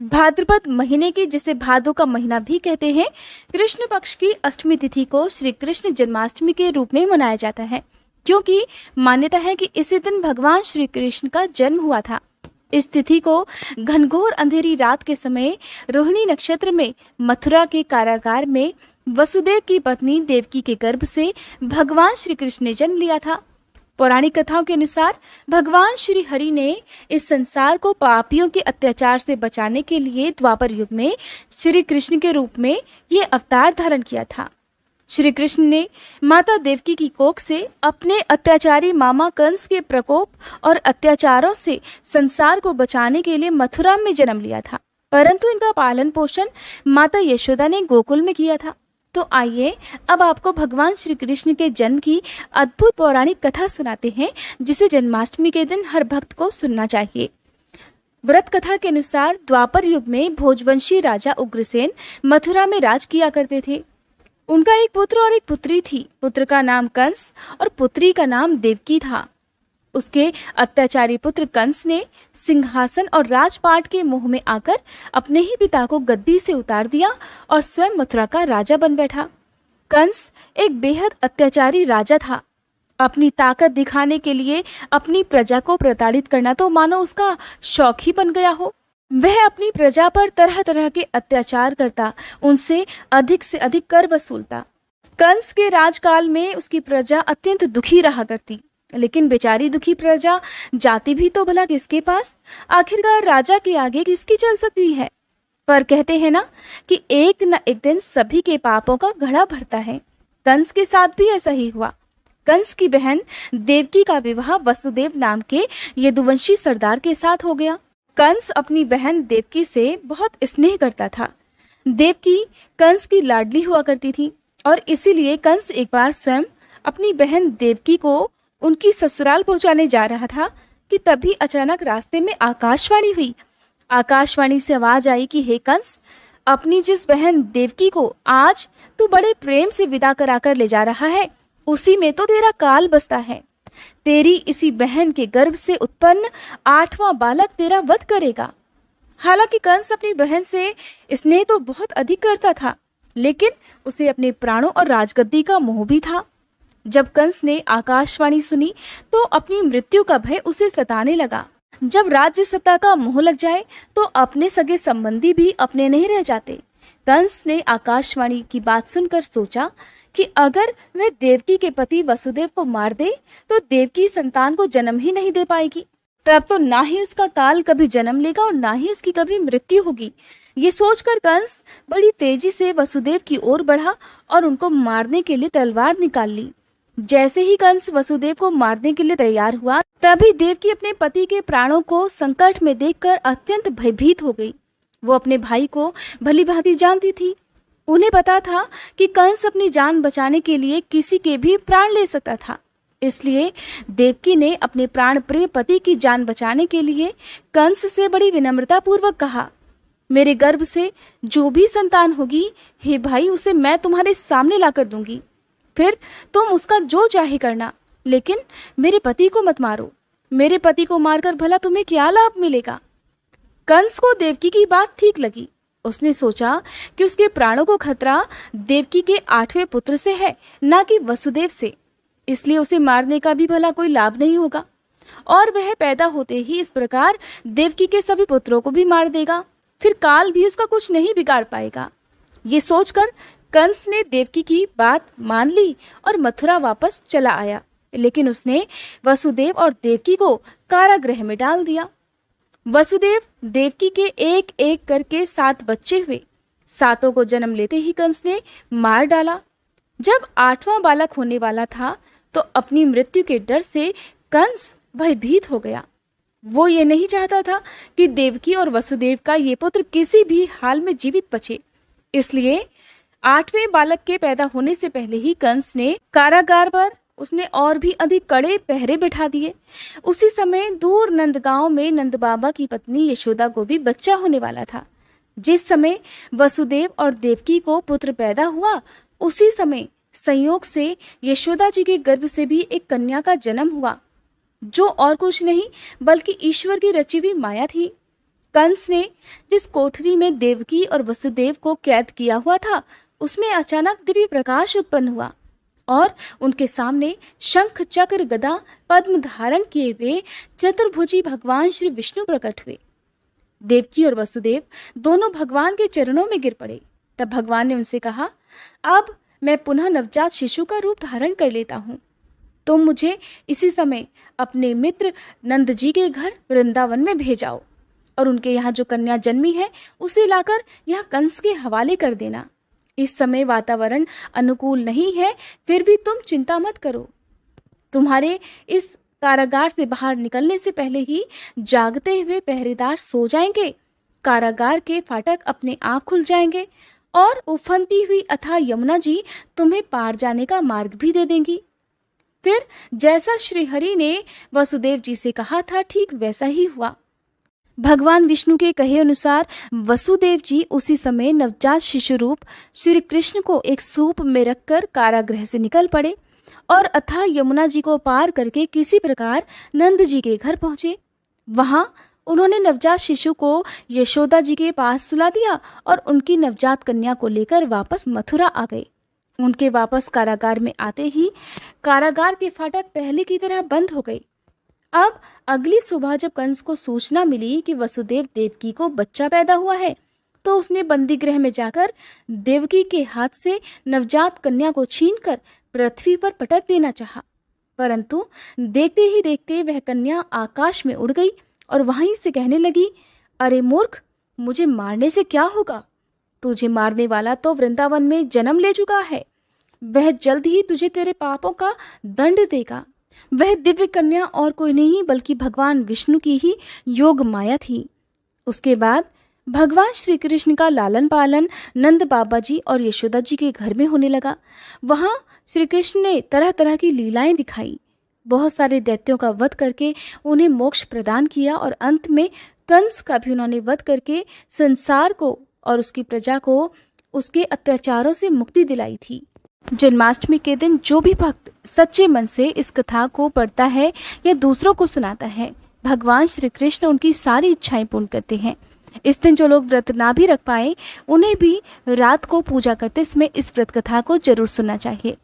भाद्रपद महीने की, जिसे भादो का महीना भी कहते हैं, कृष्ण पक्ष की अष्टमी तिथि को श्री कृष्ण जन्माष्टमी के रूप में मनाया जाता है, क्योंकि मान्यता है कि इसी दिन भगवान श्री कृष्ण का जन्म हुआ था। इस तिथि को घनघोर अंधेरी रात के समय रोहिणी नक्षत्र में मथुरा के कारागार में वसुदेव की पत्नी देवकी के गर्भ से भगवान श्री कृष्ण ने जन्म लिया था। पौराणिक कथाओं के अनुसार भगवान श्री हरि ने इस संसार को पापियों के अत्याचार से बचाने के लिए द्वापर युग में श्री कृष्ण के रूप में ये अवतार धारण किया था। श्री कृष्ण ने माता देवकी की कोख से अपने अत्याचारी मामा कंस के प्रकोप और अत्याचारों से संसार को बचाने के लिए मथुरा में जन्म लिया था, परंतु इनका पालन पोषण माता यशोदा ने गोकुल में किया था। तो आइए अब आपको भगवान श्री कृष्ण के जन्म की अद्भुत पौराणिक कथा सुनाते हैं, जिसे जन्माष्टमी के दिन हर भक्त को सुनना चाहिए। व्रत कथा के अनुसार द्वापर युग में भोजवंशी राजा उग्रसेन मथुरा में राज किया करते थे। उनका एक पुत्र और एक पुत्री थी। पुत्र का नाम कंस और पुत्री का नाम देवकी था। उसके अत्याचारी पुत्र कंस ने सिंहासन और राजपाट के मोह में आकर अपने ही पिता को गद्दी से उतार दिया और स्वयं मथुरा का राजा बन बैठा। कंस एक बेहद अत्याचारी राजा था। अपनी ताकत दिखाने के लिए अपनी प्रजा को प्रताड़ित करना तो मानो उसका शौक ही बन गया हो। वह अपनी प्रजा पर तरह तरह के अत्याचार करता, उनसे अधिक से अधिक कर वसूलता। कंस के राजकाल में उसकी प्रजा अत्यंत दुखी रहा करती, लेकिन बेचारी दुखी प्रजा जाती भी तो भला किसके पास? आखिरकार राजा के आगे किसकी चल सकती है? पर कहते हैं ना कि एक न एक दिन सभी के पापों का घड़ा भरता है। कंस के साथ भी ऐसा ही हुआ। कंस की बहन देवकी का विवाह वसुदेव नाम के यदुवंशी सरदार के साथ हो गया। कंस अपनी बहन देवकी से बहुत स्नेह करता था। देवकी कंस की लाडली हुआ करती थी और इसीलिए कंस एक बार स्वयं अपनी बहन देवकी को उनकी ससुराल पहुंचाने जा रहा था कि तभी अचानक रास्ते में आकाशवाणी हुई। आकाशवाणी से आवाज आई कि हे कंस, अपनी जिस बहन देवकी को आज तू बड़े प्रेम से विदा कराकर ले जा रहा है, उसी में तो तेरा काल बसता है। तेरी इसी बहन के गर्भ से उत्पन्न 8वां बालक तेरा वध करेगा। हालांकि कंस अपनी बहन से स्नेह तो बहुत अधिक करता था, लेकिन उसे अपने प्राणों और राजगद्दी का मोह भी था। जब कंस ने आकाशवाणी सुनी तो अपनी मृत्यु का भय उसे सताने लगा। जब राज्य सत्ता का मोह लग जाए तो अपने सगे संबंधी भी अपने नहीं रह जाते। कंस ने आकाशवाणी की बात सुनकर सोचा कि अगर वह देवकी के पति वसुदेव को मार दे तो देवकी संतान को जन्म ही नहीं दे पाएगी। तब तो ना ही उसका काल कभी जन्म लेगा और ना ही उसकी कभी मृत्यु होगी। ये सोचकर कंस बड़ी तेजी से वसुदेव की ओर बढ़ा और उनको मारने के लिए तलवार निकाल ली। जैसे ही कंस वसुदेव को मारने के लिए तैयार हुआ, तभी देवकी अपने पति के प्राणों को संकट में देखकर अत्यंत भयभीत हो गई। वो अपने भाई को भली भांति जानती थी। उन्हें पता था कि कंस अपनी जान बचाने के लिए किसी के भी प्राण ले सकता था। इसलिए देवकी ने अपने प्राण प्रिय पति की जान बचाने के लिए कंस से बड़ी विनम्रता पूर्वक कहा, मेरे गर्भ से जो भी संतान होगी, हे भाई, उसे मैं तुम्हारे सामने लाकर दूंगी। फिर तुम उसका जो चाहे करना, लेकिन मेरे पति को मत मारो। मेरे पति को मारकर भला तुम्हें क्या लाभ मिलेगा? कंस को देवकी की बात ठीक लगी। उसने सोचा कि उसके प्राणों को खतरा देवकी के 8वें पुत्र से है, ना कि वसुदेव से। इसलिए उसे मारने का भी भला कोई लाभ नहीं होगा और वह पैदा होते ही इस प्रकार देवकी के सभी पुत्रों को भी मार देगा। फिर काल भी उसका कुछ नहीं बिगाड़ पाएगा। ये सोचकर कंस ने देवकी की बात मान ली और मथुरा वापस चला आया, लेकिन उसने वसुदेव और देवकी को कारागृह में डाल दिया। वसुदेव देवकी के एक एक करके 7 बच्चे हुए। 7 को जन्म लेते ही कंस ने मार डाला। जब 8वां बालक होने वाला था तो अपनी मृत्यु के डर से कंस भयभीत हो गया। वो ये नहीं चाहता था कि देवकी और वसुदेव का ये पुत्र किसी भी हाल में जीवित बचे। इसलिए 8वें बालक के पैदा होने से पहले ही कंस ने कारागार पर उसने और भी अधिक कड़े पहरे बिठा दिए। उसी समय दूर नंदगांव में नंद बाबा की पत्नी यशोदा को भी बच्चा होने वाला था। जिस समय वसुदेव और देवकी को पुत्र पैदा हुआ, उसी समय संयोग से यशोदा जी के गर्भ से भी एक कन्या का जन्म हुआ, जो और कुछ नहीं बल्कि ईश्वर की रची हुई माया थी। कंस ने जिस कोठरी में देवकी और वसुदेव को कैद किया हुआ था, उसमें अचानक दिव्य प्रकाश उत्पन्न हुआ और उनके सामने शंख चक्र गदा पद्म धारण किए हुए चतुर्भुजी भगवान श्री विष्णु प्रकट हुए। देवकी और वसुदेव दोनों भगवान के चरणों में गिर पड़े। तब भगवान ने उनसे कहा, अब मैं पुनः नवजात शिशु का रूप धारण कर लेता हूँ। तुम मुझे इसी समय अपने मित्र नंद जी के घर वृंदावन में भेजाओ और उनके यहाँ जो कन्या जन्मी है उसे लाकर यहाँ कंस के हवाले कर देना। इस समय वातावरण अनुकूल नहीं है, फिर भी तुम चिंता मत करो। तुम्हारे इस कारागार से बाहर निकलने से पहले ही जागते हुए पहरेदार सो जाएंगे। कारागार के फाटक अपने आप खुल जाएंगे और उफनती हुई अथाह यमुना जी तुम्हें पार जाने का मार्ग भी दे देंगी। फिर जैसा श्री हरि ने वसुदेव जी से कहा था, ठीक वैसा ही हुआ। भगवान विष्णु के कहे अनुसार वसुदेव जी उसी समय नवजात शिशु रूप श्री कृष्ण को एक सूप में रखकर कारागृह से निकल पड़े और अथाह यमुना जी को पार करके किसी प्रकार नंद जी के घर पहुंचे। वहां उन्होंने नवजात शिशु को यशोदा जी के पास सुला दिया और उनकी नवजात कन्या को लेकर वापस मथुरा आ गए। उनके वापस कारागार में आते ही कारागार के फाटक पहले की तरह बंद हो गए। अब अगली सुबह जब कंस को सूचना मिली कि वसुदेव देवकी को बच्चा पैदा हुआ है, तो उसने बंदी गृह में जाकर देवकी के हाथ से नवजात कन्या को छीनकर पृथ्वी पर पटक देना चाहा, परंतु देखते ही देखते वह कन्या आकाश में उड़ गई और वहीं से कहने लगी, अरे मूर्ख, मुझे मारने से क्या होगा? तुझे मारने वाला तो वृंदावन में जन्म ले चुका है। वह जल्द ही तुझे तेरे पापों का दंड देगा। वह दिव्य कन्या और कोई नहीं बल्कि भगवान विष्णु की ही योग माया थी। उसके बाद भगवान श्री कृष्ण का लालन पालन नंद बाबा जी और यशोदा जी के घर में होने लगा। वहां श्री कृष्ण ने तरह तरह की लीलाएं दिखाई, बहुत सारे दैत्यों का वध करके उन्हें मोक्ष प्रदान किया और अंत में कंस का भी उन्होंने वध करके संसार को और उसकी प्रजा को उसके अत्याचारों से मुक्ति दिलाई थी। जन्माष्टमी के दिन जो भी भक्त सच्चे मन से इस कथा को पढ़ता है या दूसरों को सुनाता है, भगवान श्री कृष्ण उनकी सारी इच्छाएं पूर्ण करते हैं। इस दिन जो लोग व्रत ना भी रख पाए, उन्हें भी रात को पूजा करते समय इस व्रत कथा को जरूर सुनना चाहिए।